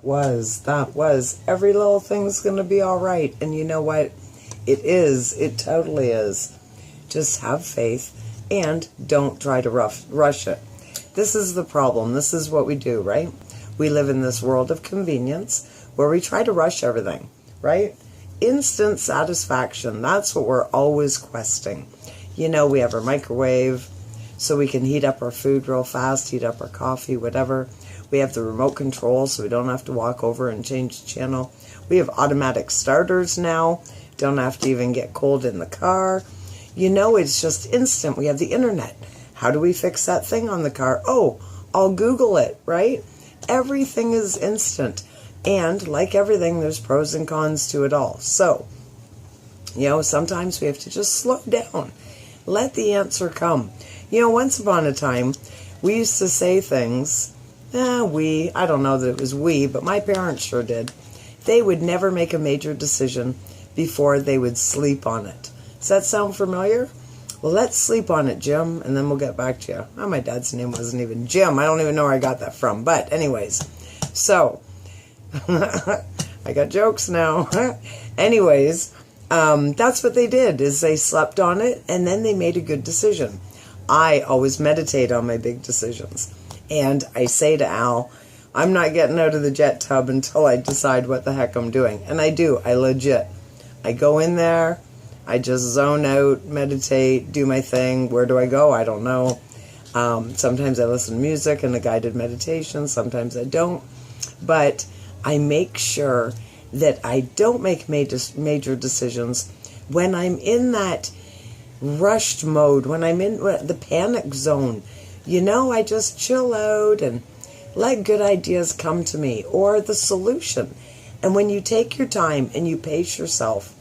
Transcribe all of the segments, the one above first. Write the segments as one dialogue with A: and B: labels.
A: That was. Every little thing's going to be all right. And you know what? It is. It totally is. Just have faith and don't try to rush it. This is the problem. This is what we do, right? We live in this world of convenience where we try to rush everything, right? Instant satisfaction. That's what we're always questing. You know, we have our microwave so we can heat up our food real fast, heat up our coffee, whatever. We have the remote control so we don't have to walk over and change the channel. We have automatic starters now. Don't have to even get cold in the car. You know, it's just instant. We have the internet. How do we fix that thing on the car? Oh, I'll Google it, right? Everything is instant. And like everything, there's pros and cons to it all. So, you know, sometimes we have to just slow down. Let the answer come. You know, once upon a time, we used to say things, I don't know that it was we, but my parents sure did. They would never make a major decision before they would sleep on it. Does that sound familiar? Well, let's sleep on it, Jim, and then we'll get back to you. Oh, my dad's name wasn't even Jim. I don't even know where I got that from. But anyways, so I got jokes now. Anyways, that's what they did, is they slept on it, and then they made a good decision. I always meditate on my big decisions. And I say to Al, I'm not getting out of the jet tub until I decide what the heck I'm doing. And I do. I legit. I go in there. I just zone out, meditate, do my thing. Where do I go? I don't know. Sometimes I listen to music and a guided meditation. Sometimes I don't. But I make sure that I don't make major decisions when I'm in that rushed mode, when I'm in the panic zone. You know, I just chill out and let good ideas come to me, or the solution. And when you take your time and you pace yourself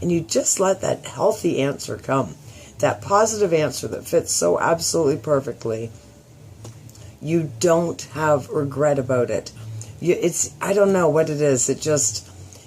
A: and you just let that healthy answer come, that positive answer that fits so absolutely perfectly, you don't have regret about it. I don't know what it is.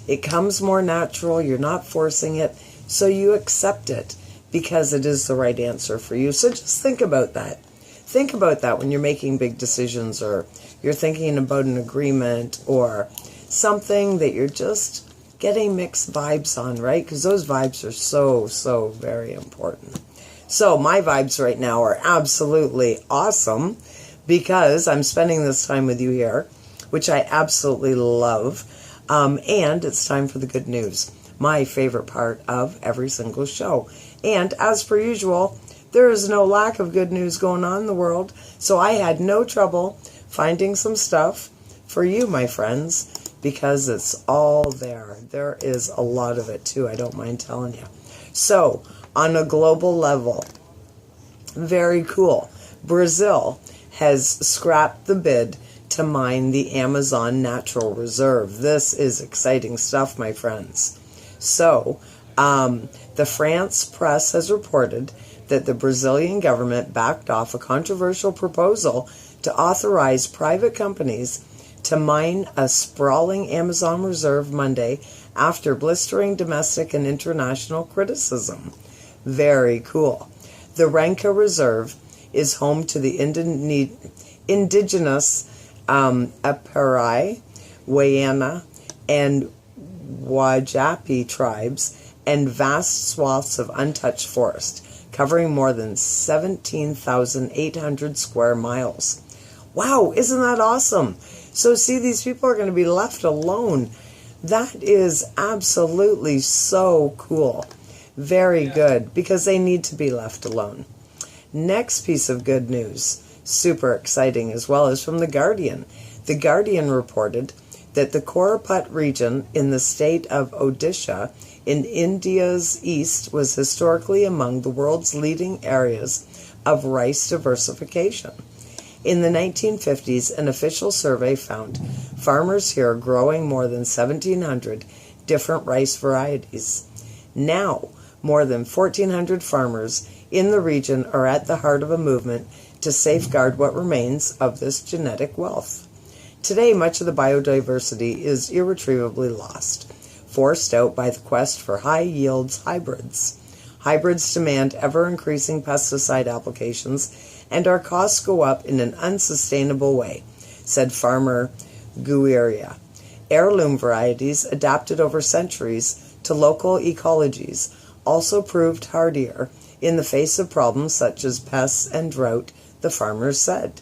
A: It comes more natural. You're not forcing it. So you accept it because it is the right answer for you. So just think about that. Think about that when you're making big decisions, or you're thinking about an agreement or something that you're just getting mixed vibes on, right? Because those vibes are so, so very important. So my vibes right now are absolutely awesome because I'm spending this time with you here, which I absolutely love. And it's time for the good news, my favorite part of every single show. And as per usual, there is no lack of good news going on in the world, so I had no trouble finding some stuff for you, my friends, because it's all there. There is a lot of it, too, I don't mind telling you. So, on a global level, very cool, Brazil has scrapped the bid to mine the Amazon Natural Reserve. This is exciting stuff, my friends. So, the France press has reported that the Brazilian government backed off a controversial proposal to authorize private companies to mine a sprawling Amazon reserve Monday after blistering domestic and international criticism. Very cool. The Renca Reserve is home to the indigenous Aparai, Wayana, and Wajapi tribes, and vast swaths of untouched forest, covering more than 17,800 square miles. Wow, isn't that awesome? So see, these people are going to be left alone. That is absolutely so cool. Very good, because they need to be left alone. Next piece of good news, super exciting as well, is from The Guardian. The Guardian reported that the Koraput region in the state of Odisha in India's east was historically among the world's leading areas of rice diversification. In the 1950s, an official survey found farmers here growing more than 1,700 different rice varieties. Now, more than 1,400 farmers in the region are at the heart of a movement to safeguard what remains of this genetic wealth. Today, much of the biodiversity is irretrievably lost, forced out by the quest for high-yields hybrids. Hybrids demand ever-increasing pesticide applications, and our costs go up in an unsustainable way, said farmer Guiria. Heirloom varieties adapted over centuries to local ecologies also proved hardier in the face of problems such as pests and drought, the farmers said.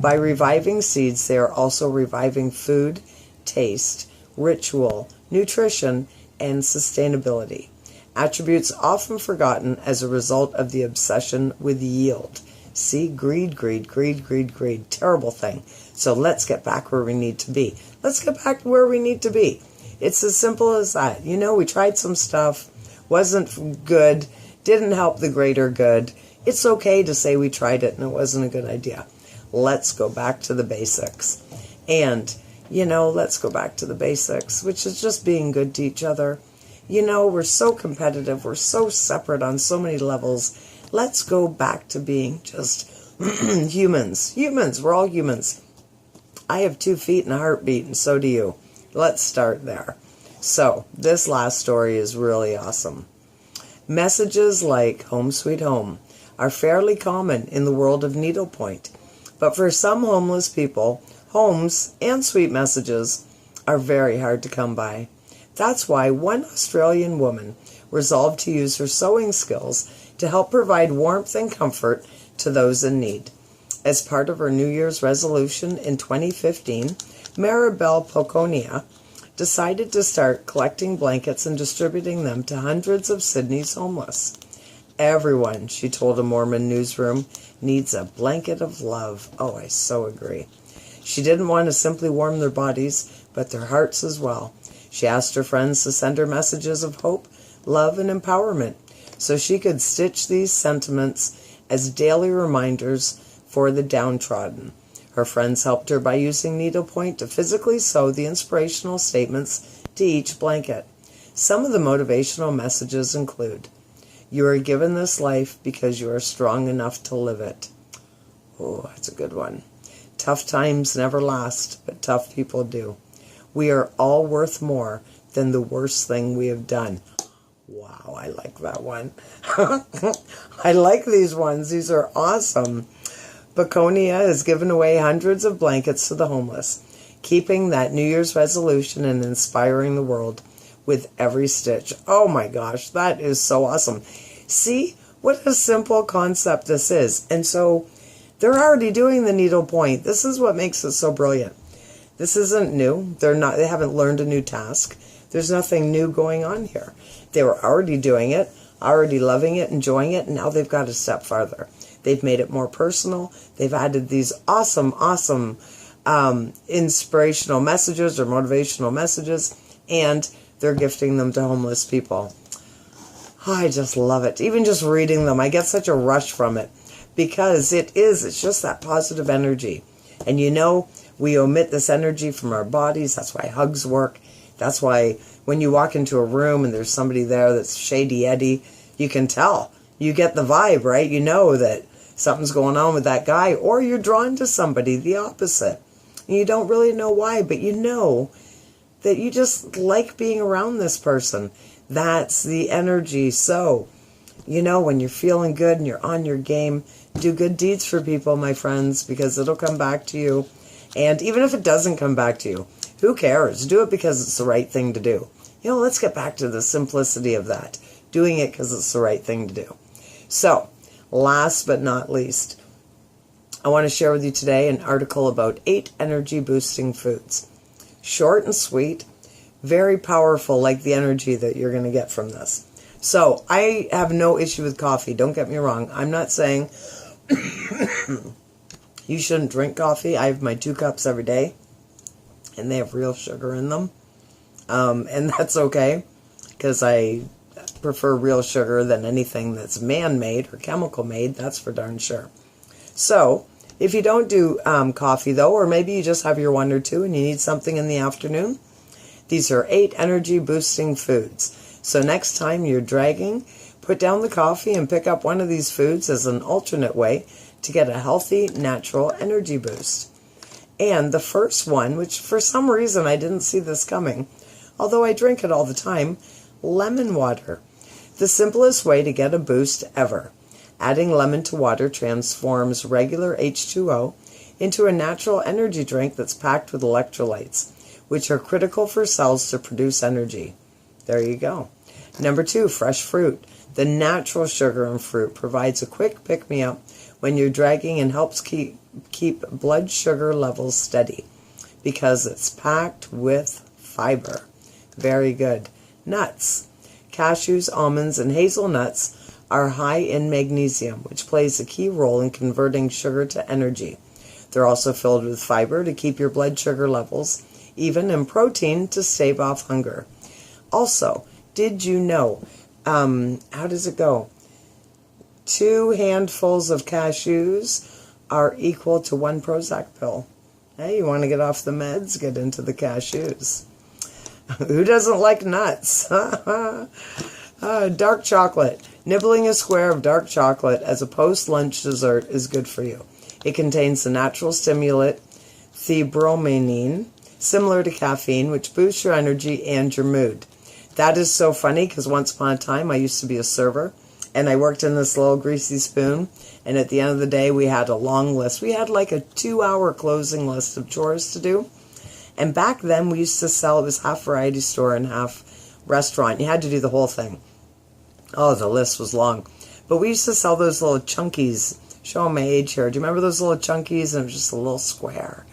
A: By reviving seeds, they are also reviving food, taste, ritual, nutrition, and sustainability, attributes often forgotten as a result of the obsession with yield. See, greed, greed, greed, greed, greed. Terrible thing. So let's get back where we need to be. Let's get back to where we need to be. It's as simple as that. You know, we tried some stuff, wasn't good, didn't help the greater good. It's okay to say we tried it and it wasn't a good idea. Let's go back to the basics. And, you know, let's go back to the basics, which is just being good to each other. You know, we're so competitive. We're so separate on so many levels. Let's go back to being just humans. Humans. We're all humans. I have 2 feet and a heartbeat, and so do you. Let's start there. So, this last story is really awesome. Messages like home sweet home are fairly common in the world of needlepoint. But for some homeless people, homes and sweet messages are very hard to come by. That's why one Australian woman resolved to use her sewing skills to help provide warmth and comfort to those in need. As part of her New Year's resolution in 2015, Maribel Poconia decided to start collecting blankets and distributing them to hundreds of Sydney's homeless. Everyone, she told a Mormon newsroom, needs a blanket of love. Oh, I so agree. She didn't want to simply warm their bodies, but their hearts as well. She asked her friends to send her messages of hope, love, and empowerment, so she could stitch these sentiments as daily reminders for the downtrodden. Her friends helped her by using needlepoint to physically sew the inspirational statements to each blanket. Some of the motivational messages include, "You are given this life because you are strong enough to live it." Oh, that's a good one. "Tough times never last, but tough people do. We are all worth more than the worst thing we have done." Wow, I like that one. I like these ones. These are awesome. Baconia has given away hundreds of blankets to the homeless, keeping that New Year's resolution and inspiring the world with every stitch. Oh my gosh, that is so awesome. See what a simple concept this is. And so they're already doing the needlepoint. This is what makes it so brilliant. This isn't new. They haven't learned a new task. There's nothing new going on here. They were already doing it, already loving it, enjoying it, and now they've got a step farther. They've made it more personal. They've added these awesome inspirational messages or motivational messages, and they're gifting them to homeless people. Oh, I just love it. Even just reading them, I get such a rush from it because it's just that positive energy. And you know, we omit this energy from our bodies. That's why hugs work. That's why when you walk into a room and there's somebody there that's shady Eddie, you can tell. You get the vibe, right? You know that something's going on with that guy, or you're drawn to somebody, the opposite. And you don't really know why, but you know that you just like being around this person. That's the energy. So, you know, when you're feeling good and you're on your game, do good deeds for people, my friends, because it'll come back to you. And even if it doesn't come back to you, who cares? Do it because it's the right thing to do. You know, let's get back to the simplicity of that. Doing it because it's the right thing to do. So, last but not least, I want to share with you today an article about 8 energy boosting foods. Short and sweet, very powerful, like the energy that you're going to get from this. So, I have no issue with coffee. Don't get me wrong. I'm not saying you shouldn't drink coffee. I have my 2 cups every day, and they have real sugar in them. And that's okay, because I prefer real sugar than anything that's man-made or chemical-made. That's for darn sure. So, if you don't do coffee, though, or maybe you just have your 1 or 2 and you need something in the afternoon, these are 8 energy-boosting foods. So next time you're dragging, put down the coffee and pick up one of these foods as an alternate way to get a healthy, natural energy boost. And the first one, which for some reason I didn't see this coming, although I drink it all the time, lemon water. The simplest way to get a boost ever. Adding lemon to water transforms regular H2O into a natural energy drink that's packed with electrolytes. which are critical for cells to produce energy. There you go. Number 2, fresh fruit. The natural sugar in fruit provides a quick pick-me-up when you're dragging and helps keep blood sugar levels steady because it's packed with fiber. Very good. Nuts. Cashews, almonds, and hazelnuts are high in magnesium, which plays a key role in converting sugar to energy. They're also filled with fiber to keep your blood sugar levels even, and protein to stave off hunger. Also, did you know, how does it go? 2 handfuls of cashews are equal to 1 Prozac pill. Hey, you want to get off the meds? Get into the cashews. Who doesn't like nuts? Dark chocolate. Nibbling a square of dark chocolate as a post-lunch dessert is good for you. It contains the natural stimulant theobromine, similar to caffeine, which boosts your energy and your mood. That is so funny because once upon a time I used to be a server and I worked in this little greasy spoon, and at the end of the day we had a long list. We had like a 2-hour closing list of chores to do. And back then we used to sell, it was half variety store and half restaurant. You had to do the whole thing. Oh, the list was long. But we used to sell those little chunkies. Show my age here. Do you remember those little chunkies? And it was just a little square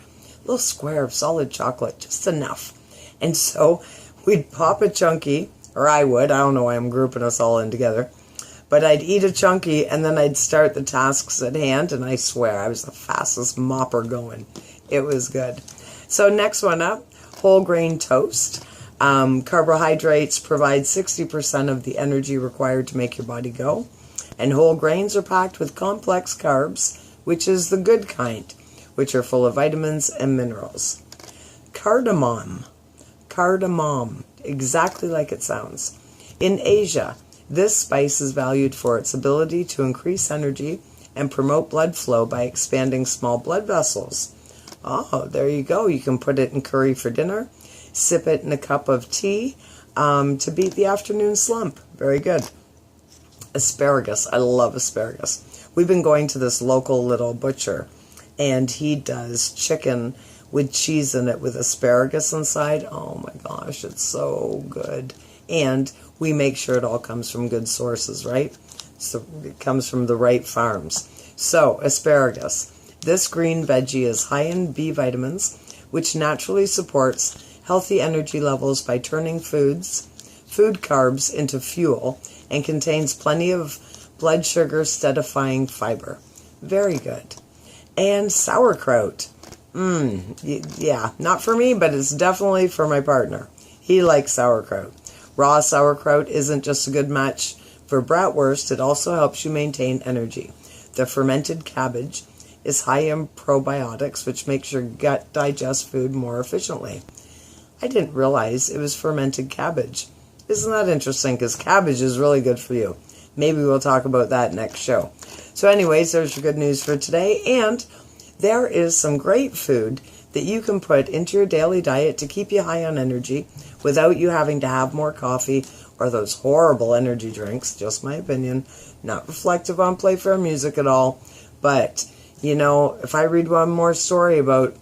A: of solid chocolate, just enough. And so we'd pop a chunky, or I would. I don't know why I'm grouping us all in together. But I'd eat a chunky, and then I'd start the tasks at hand, and I swear I was the fastest mopper going. It was good. So next one up, whole grain toast. Carbohydrates provide 60% of the energy required to make your body go. And whole grains are packed with complex carbs, which is the good kind, which are full of vitamins and minerals. Cardamom, exactly like it sounds. In Asia, this spice is valued for its ability to increase energy and promote blood flow by expanding small blood vessels. Oh, there you go. You can put it in curry for dinner, sip it in a cup of tea to beat the afternoon slump. Very good. Asparagus. I love asparagus. We've been going to this local little butcher, and he does chicken with cheese in it with asparagus inside. Oh my gosh, it's so good. And we make sure it all comes from good sources, right? So it comes from the right farms. So, asparagus. This green veggie is high in B vitamins, which naturally supports healthy energy levels by turning food carbs into fuel, and contains plenty of blood sugar steadifying fiber. Very good. And sauerkraut. Yeah, not for me, but it's definitely for my partner. He likes sauerkraut. Raw sauerkraut isn't just a good match for bratwurst, it also helps you maintain energy. The fermented cabbage is high in probiotics, which makes your gut digest food more efficiently. I didn't realize it was fermented cabbage. Isn't that interesting? Because cabbage is really good for you. Maybe we'll talk about that next show. So anyways, there's your good news for today. And there is some great food that you can put into your daily diet to keep you high on energy without you having to have more coffee or those horrible energy drinks. Just my opinion. Not reflective on Playfair Music at all. But, you know, if I read one more story about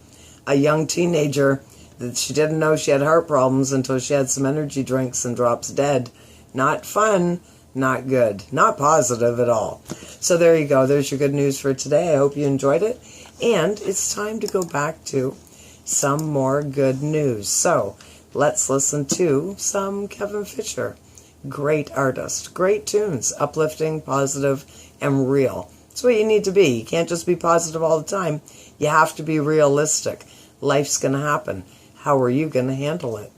A: a young teenager that she didn't know she had heart problems until she had some energy drinks and drops dead. Not fun, not good, not positive at all. So there you go. There's your good news for today. I hope you enjoyed it. And it's time to go back to some more good news. So let's listen to some Kevin Fisher. Great artist, great tunes, uplifting, positive, and real. That's what you need to be. You can't just be positive all the time. You have to be realistic. Life's going to happen. How are you going to handle it?